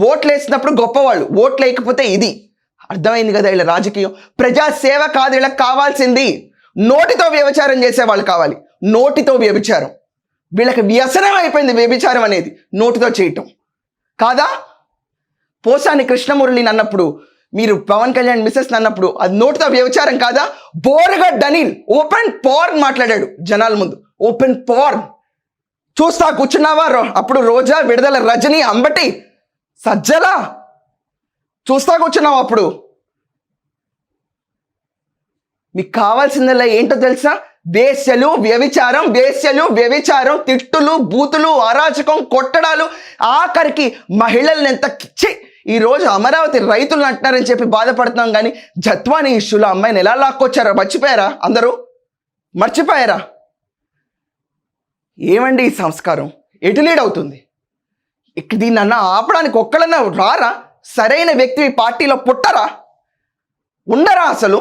ఓట్లు వేసినప్పుడు గొప్పవాళ్ళు, ఓట్లు వేయకపోతే ఇది. అర్థమైంది కదా వీళ్ళ రాజకీయం. ప్రజాసేవ కాదు వీళ్ళకి కావాల్సింది. నోటితో వ్యభిచారం చేసేవాళ్ళు కావాలి. నోటితో వ్యభిచారం. వీళ్ళకి వ్యసనం అయిపోయింది వ్యభిచారం అనేది, నోటితో చేయటం కాదా. పోసాని కృష్ణమురళిని అన్నప్పుడు, మీరు పవన్ కళ్యాణ్ మిస్సెస్ అన్నప్పుడు అది నోటితో వ్యభిచారం కాదా. బోరగడ్ అనిల్ ఓపెన్ పోర్న్ మాట్లాడాడు జనాల ముందు. ఓపెన్ పోర్న్ చూస్తా కూర్చున్నావా? అప్పుడు రోజా, విడుదల రజని, అంబటి, సజ్జల చూస్తా కూర్చున్నావు. అప్పుడు మీకు కావాల్సిందల్లా ఏంటో తెలుసా? వేశ్యలు వ్యభిచారం, వేశ్యలు వ్యభిచారం, తిట్టులు, బూతులు, అరాచకం, కొట్టడాలు, ఆఖరికి మహిళల్ని ఎంత కిచ్చి. ఈరోజు అమరావతి రైతులను అంటున్నారని చెప్పి బాధపడుతున్నాం, కానీ జత్వాని ఇష్యూలో అమ్మాయిని ఎలా లాక్కొచ్చారా? మర్చిపోయారా? అందరూ మర్చిపోయారా? ఏమండి ఈ సంస్కారం ఎటు లీడ్ అవుతుంది? దీన్నన్నా ఆపడానికి ఒక్కడన్నా రారా? సరైన వ్యక్తి పార్టీలో పుట్టరా? ఉండరా? అసలు